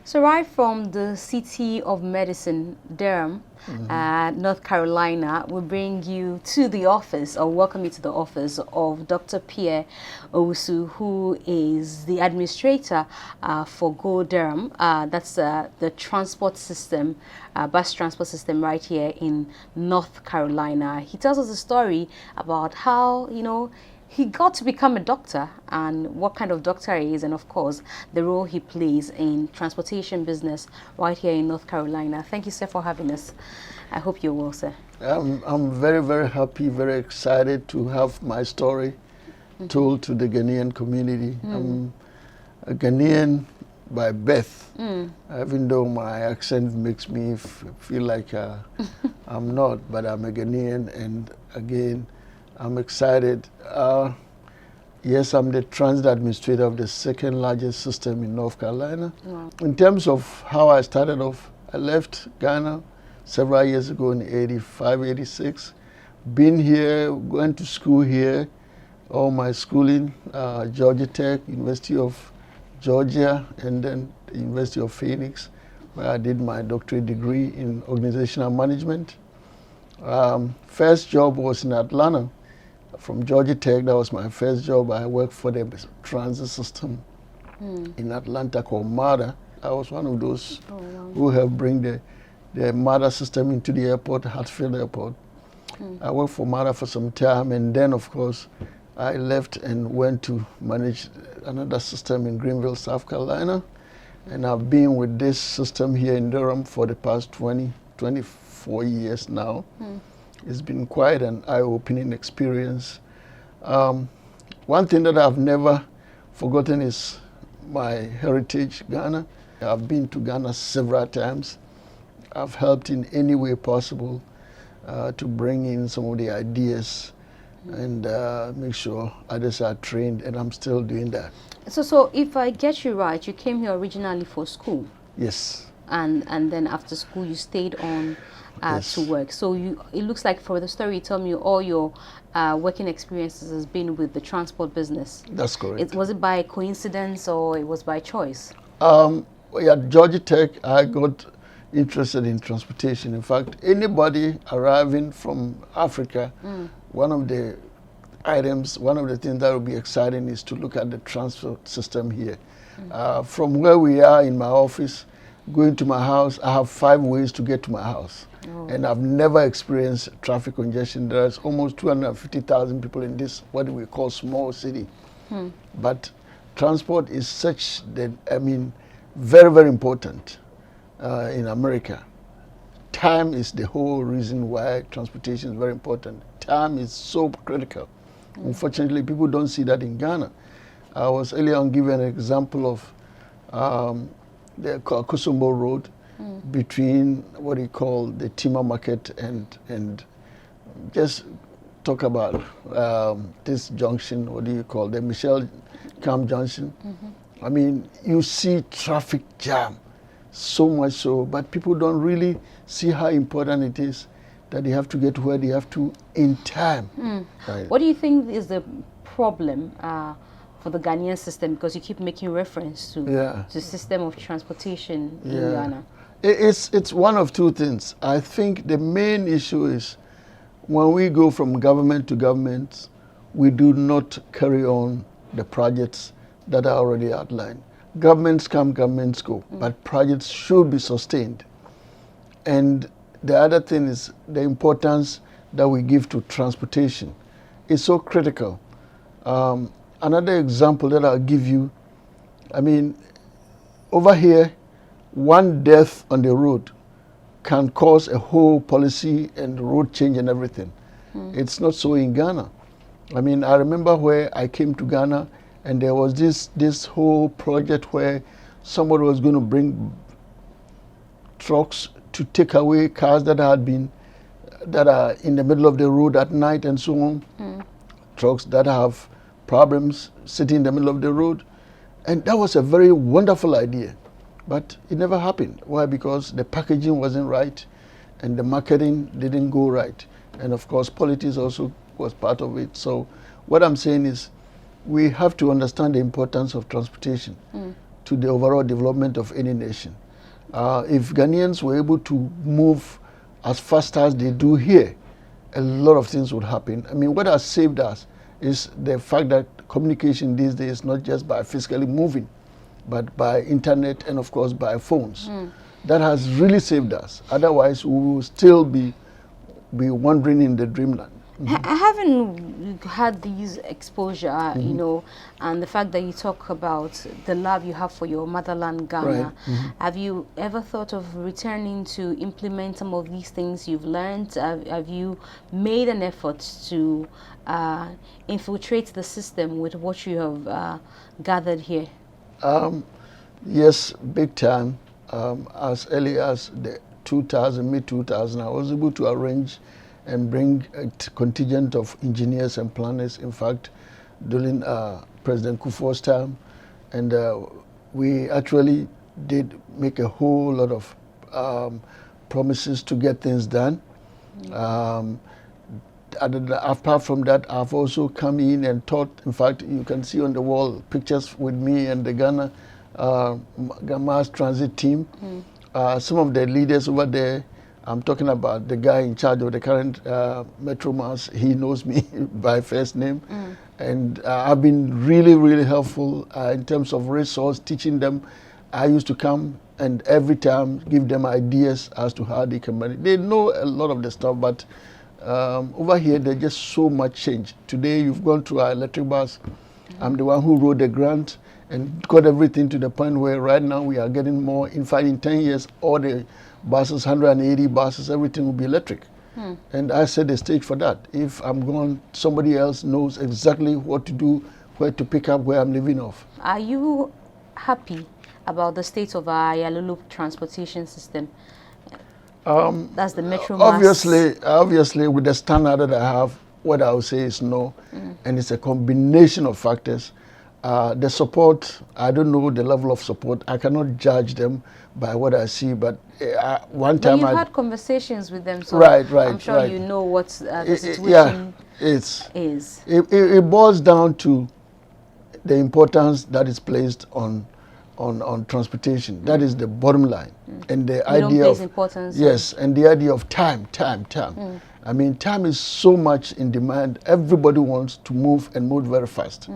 So right from the city of medicine, Durham, North Carolina, we bring you to the office, or welcome you to the office of Dr. Pierre Owusu, who is the administrator for Go Durham. That's the transport system, bus transport system right here in North Carolina. He tells us a story about how, he got to become a doctor and what kind of doctor he is, and of course the role he plays in transportation business right here in North Carolina. Thank you, sir, for having us. I hope you're well, sir. I'm very, very happy, very excited to have my story told to the Ghanaian community. I'm a Ghanaian by birth, even though my accent makes me feel like I'm not, but I'm a Ghanaian, and again, I'm excited. Yes, I'm the transit administrator of the second largest system in North Carolina. Wow. In terms of how I started off, I left Ghana several years ago in 85, 86. Been here, went to school here, all my schooling, Georgia Tech, University of Georgia, and then the University of Phoenix, where I did my doctorate degree in organizational management. First job was in Atlanta. From Georgia Tech, that was my first job. I worked for the transit system in Atlanta called MARTA. I was one of those who helped bring the MARTA system into the airport, Hartsfield Airport. I worked for MARTA for some time, and then, of course, I left and went to manage another system in Greenville, South Carolina. And I've been with this system here in Durham for the past 24 years now. It's been quite an eye-opening experience. One thing that I've never forgotten is my heritage, Ghana. I've been to Ghana several times. I've helped in any way possible to bring in some of the ideas and make sure others are trained, and I'm still doing that. So if I get you right, you came here originally for school. Yes. And then after school you stayed on to work. So it looks like from the story you tell me all your working experiences has been with the transport business. That's correct. Was it by coincidence or it was by choice? At Georgia Tech, I got interested in transportation. In fact, anybody arriving from Africa, one of the things that will be exciting is to look at the transport system here. From where we are in my office, going to my house, I have 5 ways to get to my house. And I've never experienced traffic congestion. There's almost 250,000 people in this, what we call small city. But transport is such that, very, very important in America. Time is the whole reason why transportation is very important. Time is so critical. Unfortunately, people don't see that in Ghana. I was earlier on giving an example of the Kusumbo Road between what you call the Timber Market and just talk about this junction, what do you call the Michelle Camp Junction. I mean, you see traffic jam, so much so, but people don't really see how important it is that they have to get where they have to in time. Right. What do you think is the problem for the Ghanaian system, because you keep making reference to the system of transportation in Ghana? It's one of two things. I think the main issue is when we go from government to government, we do not carry on the projects that are already outlined. Governments come, governments go, but projects should be sustained. And the other thing is the importance that we give to transportation. It's so critical. Another example that I'll give you, over here, one death on the road can cause a whole policy and road change and everything. It's not so in Ghana. I remember where I came to Ghana and there was this whole project where somebody was going to bring trucks to take away cars that are in the middle of the road at night and so on. Trucks that have problems sitting in the middle of the road. And that was a very wonderful idea. But it never happened. Why? Because the packaging wasn't right and the marketing didn't go right. And of course, politics also was part of it. So what I'm saying is we have to understand the importance of transportation. to the overall development of any nation. If Ghanaians were able to move as fast as they do here, a lot of things would happen. I mean, what has saved us is the fact that communication these days, not just by physically moving, but by internet and of course by phones. That has really saved us. Otherwise, we will still be wandering in the dreamland. Having had these exposure, you know, and the fact that you talk about the love you have for your motherland, Ghana, have you ever thought of returning to implement some of these things you've learned? Have you made an effort to infiltrate the system with what you have gathered here? Yes, big time. As early as the mid-2000, I was able to arrange and bring a contingent of engineers and planners, in fact, during President Kufuor's time. And we actually did make a whole lot of promises to get things done. Apart from that, I've also come in and taught. In fact, you can see on the wall pictures with me and the Ghana mass transit team. Some of the leaders over there, I'm talking about the guy in charge of the current Metro Mass. He knows me by first name. And I've been really, really helpful in terms of resource, teaching them. I used to come and every time give them ideas as to how they can manage. They know a lot of the stuff, but over here there's just so much change. Today you've gone through our electric bus. I'm the one who wrote the grant and got everything to the point where right now we are getting more. In fact, in 10 years, all the buses, 180 buses, everything will be electric. And I set the stage for that. If I'm gone, somebody else knows exactly what to do, where to pick up, where I'm leaving off. Are you happy about the state of our Yalulu transportation system? That's the Metro Mass. Obviously, with the standard that I have, what I would say is no. And it's a combination of factors. The support, I don't know the level of support. I cannot judge them by what I see, but one time you've had conversations with them, so right, I'm sure right. You know what the situation is. It boils down to the importance that is placed on transportation. That is the bottom line. And the idea of importance. Yes, and the idea of time. I mean, time is so much in demand. Everybody wants to move and move very fast.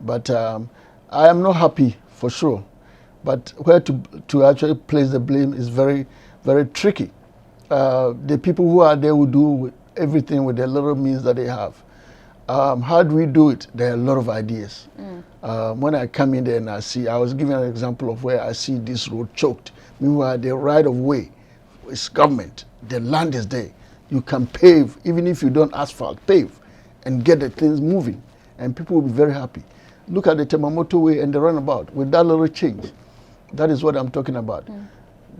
But I am not happy for sure. But where to actually place the blame is very, very tricky. The people who are there will do everything with the little means that they have. How do we do it? There are a lot of ideas. When I come in there and I was giving an example of where I see this road choked. Meanwhile, the right of way is government. The land is there. You can pave, even if you don't asphalt, pave and get the things moving. And people will be very happy. Look at the Temamoto way and the runabout with that little change. That is what I'm talking about.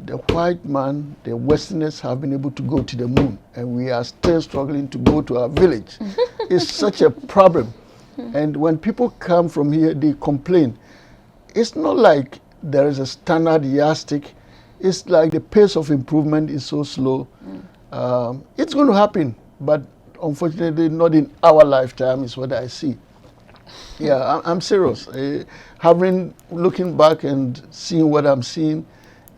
The white man, the Westerners have been able to go to the moon, and we are still struggling to go to our village. It's such a problem. And when people come from here, they complain. It's not like there is a standard yardstick. It's like the pace of improvement is so slow. It's going to happen, but unfortunately not in our lifetime is what I see. Yeah, I'm serious. Looking back and seeing what I'm seeing,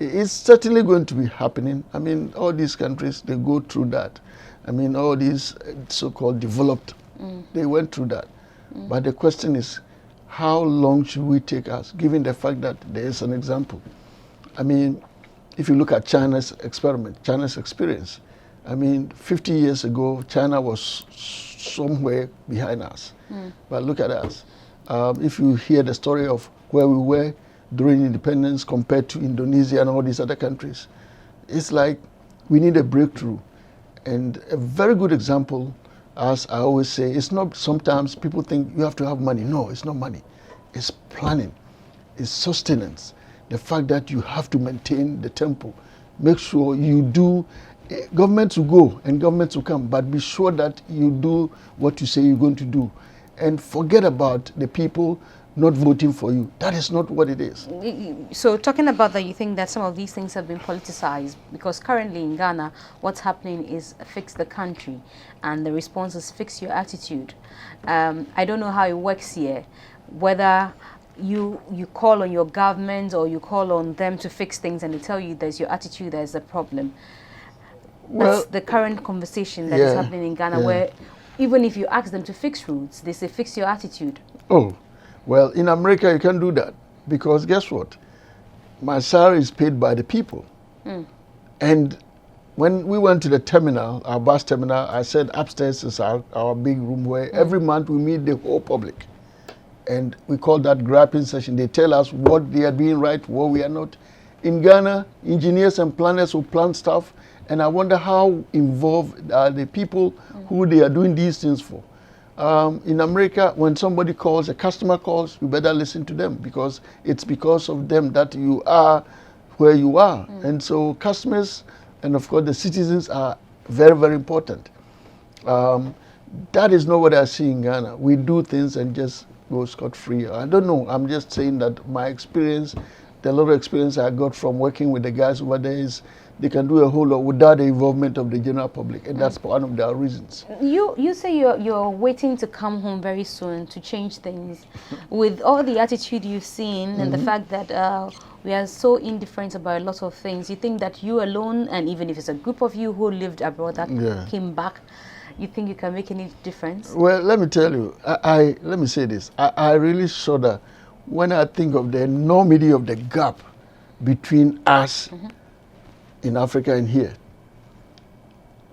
it's certainly going to be happening. I mean, all these countries, they go through that. I mean, all these so-called developed, they went through that. But the question is, how long should we take us, given the fact that there is an example? I mean, if you look at China's experiment, China's experience, I mean, 50 years ago, China was somewhere behind us. But look at us. If you hear the story of where we were during independence compared to Indonesia and all these other countries, it's like we need a breakthrough. And a very good example, as I always say, it's not sometimes people think you have to have money. No, it's not money. It's planning. It's sustenance. The fact that you have to maintain the tempo. Make sure you do. Governments will go and governments will come, but be sure that you do what you say you're going to do. And forget about the people not voting for you. That is not what it is. So talking about that, you think that some of these things have been politicized? Because currently in Ghana, what's happening is fix the country, and the response is fix your attitude. I don't know how it works here, whether you call on your government or you call on them to fix things, and they tell you there's your attitude, there's a problem. That's the current conversation that is happening in Ghana, where even if you ask them to fix roads, they say fix your attitude. Oh, well, in America you can't do that, because guess what? My salary is paid by the people. And when we went to the terminal, our bus terminal, I said upstairs is our big room where every month we meet the whole public. And we call that grappling session. They tell us what they are doing right, what we are not. In Ghana, engineers and planners will plan stuff, and I wonder how involved are the people who they are doing these things for. In America, when somebody calls, a customer calls, you better listen to them, because it's because of them that you are where you are. And so customers and of course the citizens are very, very important. That is not what I see in Ghana. We do things and just go scot-free. I don't know. I'm just saying that my experience, the lot of experience I got from working with the guys over there is they can do a whole lot without the involvement of the general public, and that's one of the reasons. You say you're waiting to come home very soon to change things. With all the attitude you've seen and the fact that we are so indifferent about a lot of things, you think that you alone, and even if it's a group of you who lived abroad that came back, you think you can make any difference? Well, let me tell you, let me say this. I really saw that when I think of the enormity of the gap between us in Africa and here.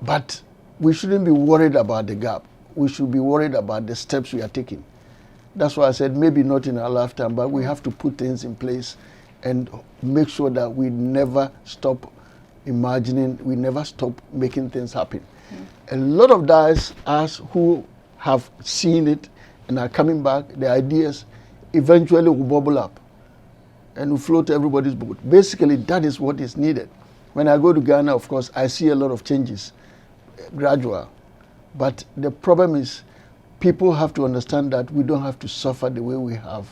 But we shouldn't be worried about the gap. We should be worried about the steps we are taking. That's why I said maybe not in our lifetime, but we have to put things in place and make sure that we never stop imagining, we never stop making things happen. A lot of guys, us who have seen it and are coming back, the ideas eventually will bubble up and will float everybody's boat. Basically, that is what is needed. When I go to Ghana, of course, I see a lot of changes, gradual. But the problem is people have to understand that we don't have to suffer the way we have.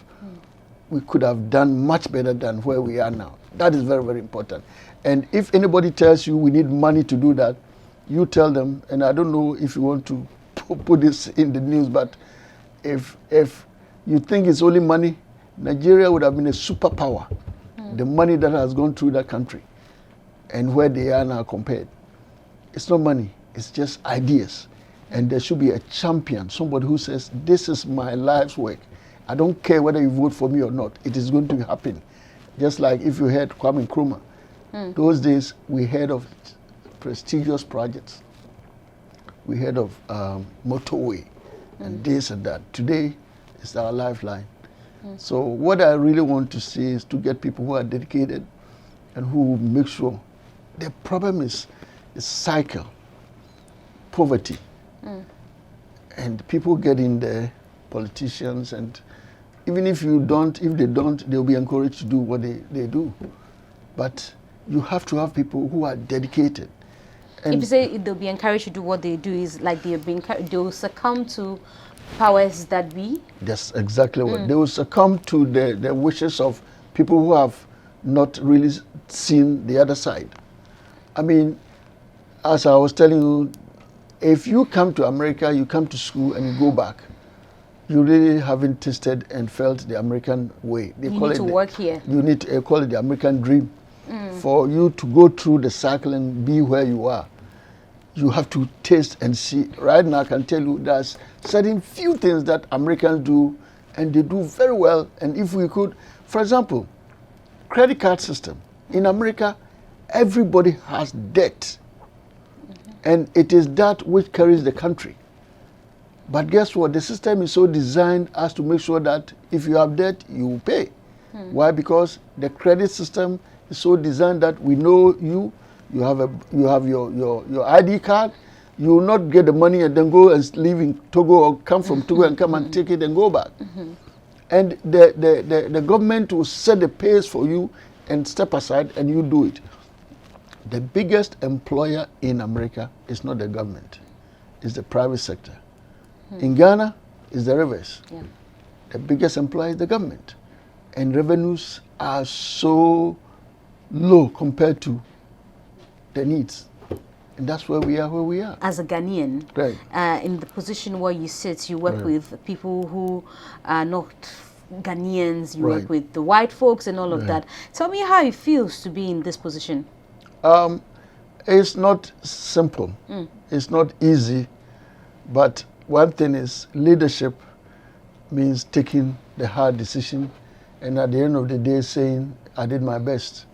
We could have done much better than where we are now. That is very, very important. And if anybody tells you we need money to do that, you tell them, and I don't know if you want to put this in the news, but if you think it's only money, Nigeria would have been a superpower. The money that has gone through that country and where they are now compared. It's not money, it's just ideas. And there should be a champion, somebody who says, this is my life's work. I don't care whether you vote for me or not, it is going to happen. Just like if you heard Kwame Nkrumah, those days we heard of prestigious projects. We heard of motorway and this and that. Today is our lifeline. So what I really want to see is to get people who are dedicated and who make sure. The problem is cycle, poverty. And people get in there, politicians, and even if they don't, they'll be encouraged to do what they do. But you have to have people who are dedicated. And if you say they'll be encouraged to do what they do, is like they'll succumb to powers that be? That's exactly what. They will succumb to the wishes of people who have not really seen the other side. I mean, as I was telling you, if you come to America, you come to school and you go back, you really haven't tasted and felt the American way. You need to work here. You need to call it the American dream. For you to go through the cycle and be where you are, you have to taste and see. Right now, I can tell you there's certain few things that Americans do, and they do very well. And if we could, for example, credit card system. In America, everybody has debt. And it is that which carries the country. But guess what? The system is so designed as to make sure that if you have debt, you will pay. Why? Because the credit system is so designed that we know you have your ID card, you will not get the money and then go and live in Togo or come from Togo and come and take it and go back. And the government will set the pace for you and step aside and you do it. The biggest employer in America is not the government, it's the private sector. In Ghana, it's the reverse. The biggest employer is the government. And revenues are so low compared to the needs. And that's where we are. As a Ghanaian, right. In the position where you sit, you work with people who are not Ghanaians, you Right. work with the white folks and all of Right. that. Tell me how it feels to be in this position. It's not simple. It's not easy. But one thing is leadership means taking the hard decision and at the end of the day saying, I did my best.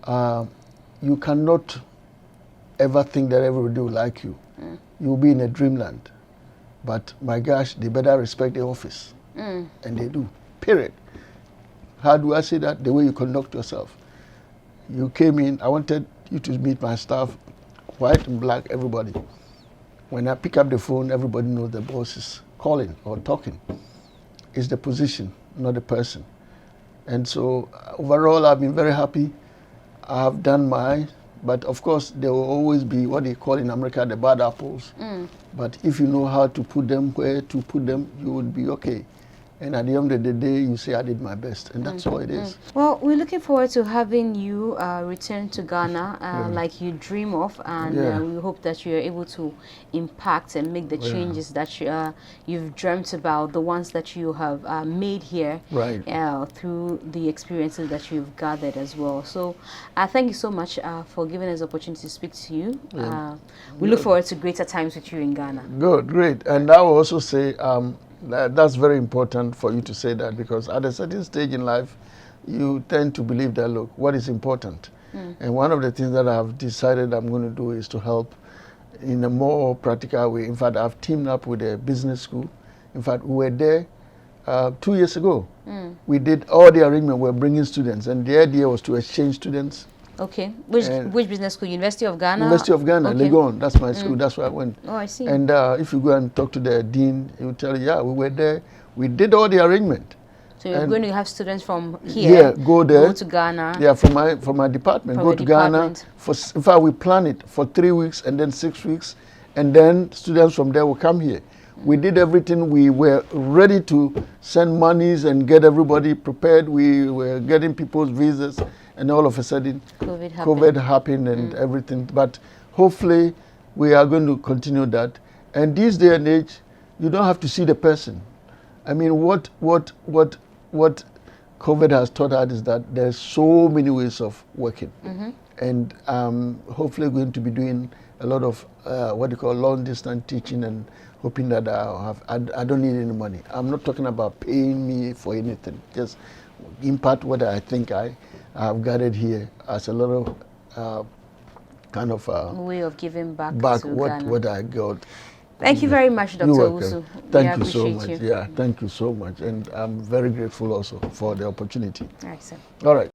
You cannot ever think that everybody will like you. You'll be in a dreamland. But my gosh, they better respect the office. And they do, period. How do I say that? The way you conduct yourself. You came in, I wanted you to meet my staff, white and black, everybody. When I pick up the phone, everybody knows the boss is calling or talking. It's the position, not the person. And so overall, I've been very happy. I've done mine, but of course, there will always be what they call in America the bad apples. But if you know how to put them, where to put them, you would be okay. And at the end of the day, you say, I did my best. And that's all it is. Well, we're looking forward to having you return to Ghana like you dream of. And we hope that you're able to impact and make the changes that you've dreamt about, the ones that you have made here through the experiences that you've gathered as well. So thank you so much for giving us the opportunity to speak to you. We look forward to greater times with you in Ghana. Good, great. And I will also say, that's very important for you to say that, because at a certain stage in life, you tend to believe that, look, what is important? And one of the things that I've decided I'm going to do is to help in a more practical way. In fact, I've teamed up with a business school. In fact, we were there 2 years ago. We did all the arrangement. We're bringing students, and the idea was to exchange students. Okay. Which business school? University of Ghana? University of Ghana, Legon. That's my school. That's where I went. Oh, I see. And if you go and talk to the dean, he will tell you, yeah, we were there. We did all the arrangement. So you're going to have students from here, go there, go to Ghana. Yeah, from my department, go to Ghana. In fact, we plan it for 3 weeks and then 6 weeks, and then students from there will come here. We did everything. We were ready to send monies and get everybody prepared. We were getting people's visas, and all of a sudden, COVID happened and everything. But hopefully, we are going to continue that. And this day and age, you don't have to see the person. I mean, what COVID has taught us is that there's so many ways of working. And hopefully going to be doing a lot of what you call long distance teaching, and hoping that I don't need any money. I'm not talking about paying me for anything. Just impart what I think I have gathered here as a little kind of way of giving back to what I got. Thank you very much, Dr. Owusu. Thank you so much. Yeah, thank you so much. And I'm very grateful also for the opportunity. All right, sir. All right.